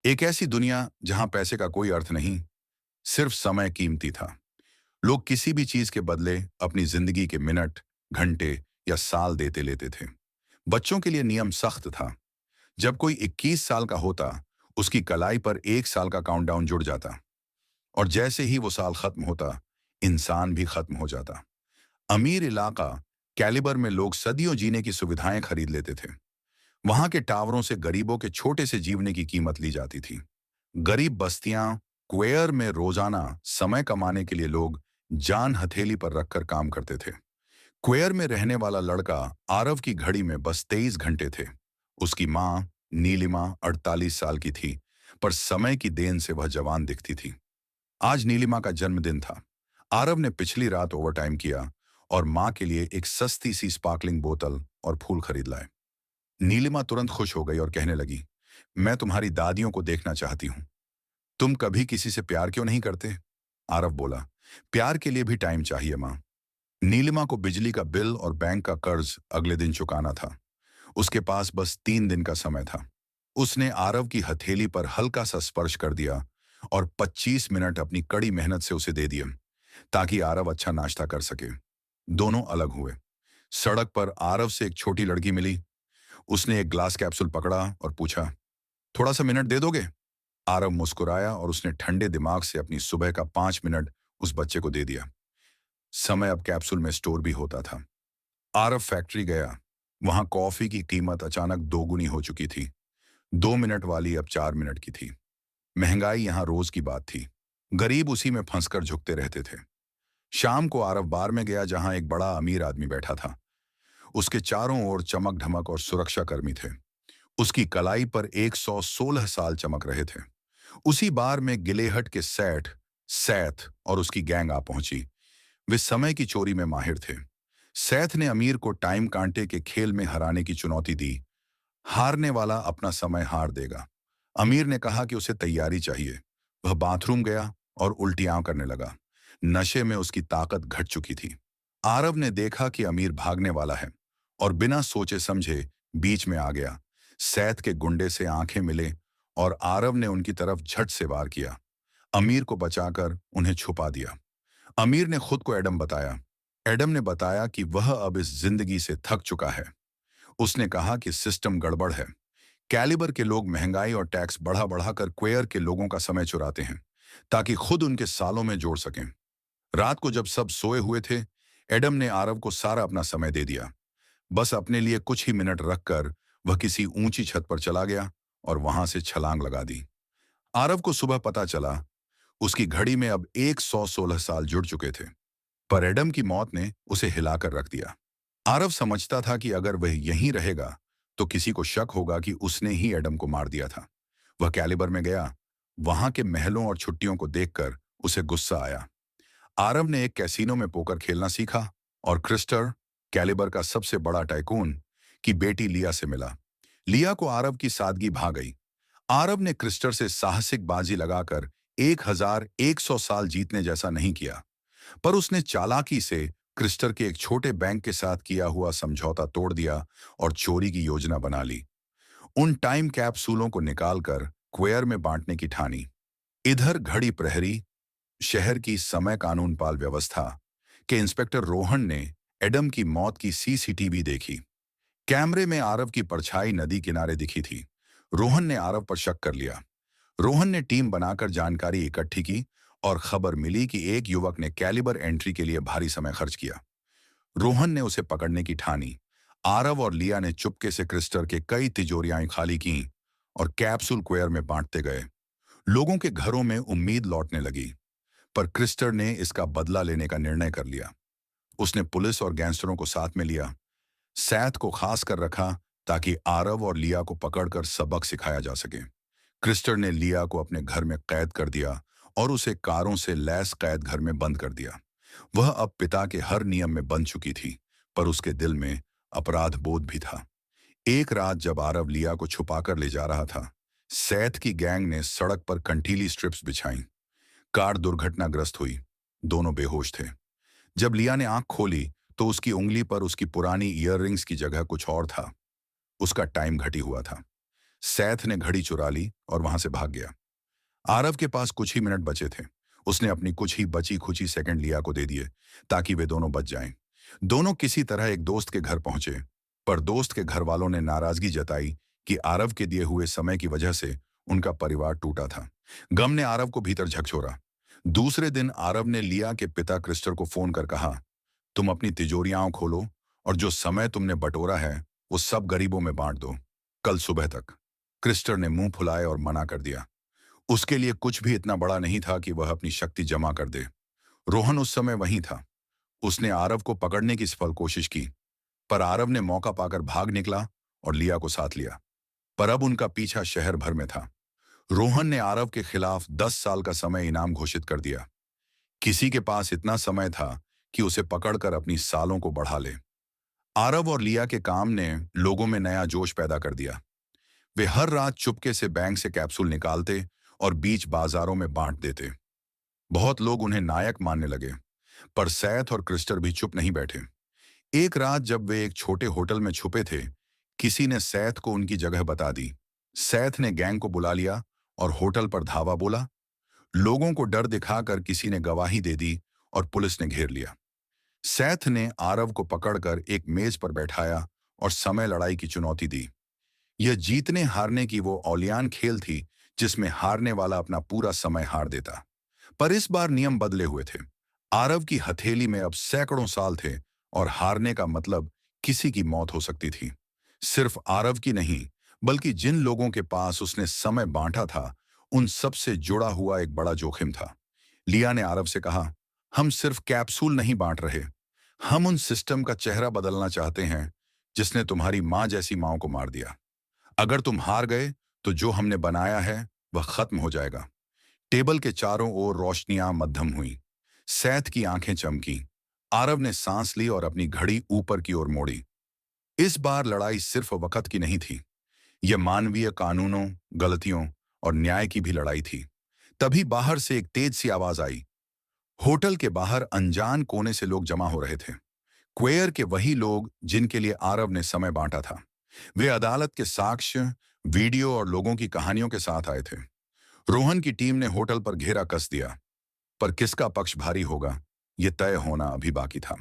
एक ऐसी दुनिया जहां पैसे का कोई अर्थ नहीं, सिर्फ समय कीमती था। लोग किसी भी चीज के बदले अपनी जिंदगी के मिनट, घंटे या साल देते लेते थे। बच्चों के लिए नियम सख्त था। जब कोई 21 साल का होता, उसकी कलाई पर 1 साल का काउंटडाउन जुड़ जाता, और जैसे ही वो साल खत्म होता, इंसान भी खत्म हो जाता। अमीर इलाका कैलिबर में लोग सदियों जीने की सुविधाएं खरीद लेते थे। वहां के टावरों से गरीबों के छोटे से जीवने की कीमत ली जाती थी। गरीब बस्तियां क्वेयर में रोजाना समय कमाने के लिए लोग जान हथेली पर रखकर काम करते थे। क्वेयर में रहने वाला लड़का आरव की घड़ी में बस 23 घंटे थे। उसकी माँ नीलिमा 48 साल की थी, पर समय की देन से वह जवान दिखती थी। आज नीलिमा का जन्मदिन था। आरव ने पिछली रात ओवरटाइम किया और माँ के लिए एक सस्ती सी स्पार्कलिंग बोतल और फूल खरीद लाए। नीलिमा तुरंत खुश हो गई और कहने लगी, मैं तुम्हारी दादियों को देखना चाहती हूँ। तुम कभी किसी से प्यार क्यों नहीं करते? आरव बोला, प्यार के लिए भी टाइम चाहिए माँ। नीलिमा को बिजली का बिल और बैंक का कर्ज अगले दिन चुकाना था। उसके पास बस 3 दिन का समय था। उसने आरव की हथेली पर हल्का सा स्पर्श कर दिया और 25 मिनट अपनी कड़ी मेहनत से उसे दे दिए, ताकि आरव अच्छा नाश्ता कर सके। दोनों अलग हुए। सड़क पर आरव से एक छोटी लड़की मिली। उसने एक ग्लास कैप्सूल पकड़ा और पूछा, थोड़ा सा मिनट दे दोगे? आरव मुस्कुराया और उसने ठंडे दिमाग से अपनी सुबह का 5 मिनट उस बच्चे को दे दिया। समय अब कैप्सूल में स्टोर भी होता था। आरव फैक्ट्री गया। वहां कॉफी की कीमत अचानक दोगुनी हो चुकी थी। 2 मिनट वाली अब 4 मिनट की थी। महंगाई यहां रोज की बात थी। गरीब उसी में फंसकर झुकते रहते थे। शाम को आरव बार में गया, जहां एक बड़ा अमीर आदमी बैठा था। उसके चारों ओर चमक धमक और सुरक्षा कर्मी थे। उसकी कलाई पर 116 साल चमक रहे थे। उसी बार में गिलेहट के सेठ सैथ और उसकी गैंग आ पहुंची। वे समय की चोरी में माहिर थे। सैथ ने अमीर को टाइम कांटे के खेल में हराने की चुनौती दी। हारने वाला अपना समय हार देगा। अमीर ने कहा कि उसे तैयारी चाहिए। वह बाथरूम गया और उल्टियां करने लगा। नशे में उसकी ताकत घट चुकी थी। आरव ने देखा कि अमीर भागने वाला है और बिना सोचे समझे बीच में आ गया। सैथ के गुंडे से आंखें मिले और आरव ने उनकी तरफ झट से वार किया। अमीर को बचाकर उन्हें छुपा दिया। अमीर ने खुद को एडम बताया। एडम ने बताया कि वह अब इस जिंदगी से थक चुका है। उसने कहा कि सिस्टम गड़बड़ है। कैलिबर के लोग महंगाई और टैक्स बढ़ा बढ़ाकर क्वेयर के लोगों का समय चुराते हैं, ताकि खुद उनके सालों में जोड़ सकें। रात को जब सब सोए हुए थे, एडम ने आरव को सारा अपना समय दे दिया। बस अपने लिए कुछ ही मिनट रखकर वह किसी ऊंची छत पर चला गया और वहां से छलांग लगा दी। आरव को सुबह पता चला, उसकी घड़ी में अब 116 साल जुड़ चुके थे। पर एडम की मौत ने उसे हिलाकर रख दिया। आरव समझता था कि अगर वह यहीं रहेगा तो किसी को शक होगा कि उसने ही एडम को मार दिया था। वह कैलिबर में गया। वहां के महलों और छुट्टियों को देखकर उसे गुस्सा आया। आरव ने एक कैसीनो में पोकर खेलना सीखा और क्रिस्टर, कैलिबर का सबसे बड़ा टाइकून, की बेटी लिया से मिला। लिया को आरव की सादगी भा गई। आरव ने क्रिस्टर से साहसिक बाजी लगाकर 1100 साल जीतने जैसा नहीं किया, पर उसने चालाकी से क्रिस्टर के एक छोटे बैंक के साथ किया हुआ समझौता तोड़ दिया और चोरी की योजना बना ली। उन टाइम कैप्सूलों को निकालकर क्वेयर में बांटने की ठानी। इधर घड़ी प्रहरी, शहर की समय कानून पाल व्यवस्था के इंस्पेक्टर रोहन ने एडम की मौत की सीसीटीवी देखी। कैमरे में आरव की परछाई नदी किनारे दिखी थी। रोहन ने आरव पर शक कर लिया। रोहन ने टीम बनाकर जानकारी इकट्ठी की और खबर मिली कि एक युवक ने कैलिबर एंट्री के लिए भारी समय खर्च किया। रोहन ने उसे पकड़ने की ठानी। आरव और लिया ने चुपके से क्रिस्टर के कई तिजोरियां खाली की और कैप्सूल क्वेयर में बांटते गए। लोगों के घरों में उम्मीद लौटने लगी, पर क्रिस्टर ने इसका बदला लेने का निर्णय कर लिया। उसने पुलिस और गैंगस्टरों को साथ में लिया। सैथ को खास कर रखा, ताकि आरव और लिया को पकड़कर सबक सिखाया जा सके। क्रिस्टर ने लिया को अपने घर में कैद कर दिया और उसे कारों से लैस कैद घर में बंद कर दिया। वह अब पिता के हर नियम में बंध चुकी थी, पर उसके दिल में अपराध बोध भी था। एक रात जब आरव लिया को छुपाकर ले जा रहा था, सैथ की गैंग ने सड़क पर कंटीली स्ट्रिप्स बिछाई। कार दुर्घटनाग्रस्त हुई। दोनों बेहोश थे। जब लिया ने आंख खोली तो उसकी उंगली पर उसकी पुरानी ईयररिंग्स की जगह कुछ और था। उसका टाइम घटी हुआ था। सैथ ने घड़ी चुरा ली और वहां से भाग गया। आरव के पास कुछ ही मिनट बचे थे। उसने अपनी कुछ ही बची खुची सेकंड लिया को दे दिए ताकि वे दोनों बच जाएं। दोनों किसी तरह एक दोस्त के घर पहुंचे, पर दोस्त के घर वालों ने नाराजगी जताई कि आरव के दिए हुए समय की वजह से उनका परिवार टूटा था। गम ने आरव को भीतर झकझोरा। दूसरे दिन आरव ने लिया के पिता क्रिस्टर को फोन कर कहा, तुम अपनी तिजोरियां खोलो और जो समय तुमने बटोरा है वो सब गरीबों में बांट दो, कल सुबह तक। क्रिस्टर ने मुंह फुलाए और मना कर दिया। उसके लिए कुछ भी इतना बड़ा नहीं था कि वह अपनी शक्ति जमा कर दे। रोहन उस समय वहीं था। उसने आरव को पकड़ने की सफल कोशिश की, पर आरव ने मौका पाकर भाग निकला और लिया को साथ लिया। पर अब उनका पीछा शहर भर में था। रोहन ने आरव के खिलाफ 10 साल का समय इनाम घोषित कर दिया। किसी के पास इतना समय था कि उसे पकड़कर अपनी सालों को बढ़ा ले। आरव और लिया के काम ने लोगों में नया जोश पैदा कर दिया। वे हर रात चुपके से बैंक से कैप्सूल निकालते और बीच बाजारों में बांट देते। बहुत लोग उन्हें नायक मानने लगे, पर सैथ और क्रिस्टर भी चुप नहीं बैठे। एक रात जब वे एक छोटे होटल में छुपे थे, किसी ने सैथ को उनकी जगह बता दी। सैथ ने गैंग को बुला लिया और होटल पर धावा बोला। लोगों को डर दिखाकर किसी ने गवाही दे दी और पुलिस ने घेर लिया। सैथ ने आरव को पकड़कर एक मेज पर बैठाया और समय लड़ाई की चुनौती दी। यह जीतने हारने की वो औलियान खेल थी जिसमें हारने वाला अपना पूरा समय हार देता। पर इस बार नियम बदले हुए थे। आरव की हथेली में अब सैकड़ों साल थे और हारने का मतलब किसी की मौत हो सकती थी। सिर्फ आरव की नहीं, बल्कि जिन लोगों के पास उसने समय बांटा था उन सब से जुड़ा हुआ एक बड़ा जोखिम था। लिया ने आरव से कहा, हम सिर्फ कैप्सूल नहीं बांट रहे, हम उन सिस्टम का चेहरा बदलना चाहते हैं जिसने तुम्हारी मां जैसी माओ को मार दिया। अगर तुम हार गए तो जो हमने बनाया है वह खत्म हो जाएगा। टेबल के चारों ओर रोशनियां मध्यम हुई। सैथ की आंखें चमकी। आरव ने सांस ली और अपनी घड़ी ऊपर की ओर मोड़ी। इस बार लड़ाई सिर्फ वक्त की नहीं थी, यह मानवीय कानूनों, गलतियों और न्याय की भी लड़ाई थी। तभी बाहर से एक तेज सी आवाज आई। होटल के बाहर अनजान कोने से लोग जमा हो रहे थे। क्वेयर के वही लोग जिनके लिए आरव ने समय बांटा था। वे अदालत के साक्ष्य, वीडियो और लोगों की कहानियों के साथ आए थे। रोहन की टीम ने होटल पर घेरा कस दिया, पर किसका पक्ष भारी होगा, यह तय होना अभी बाकी था।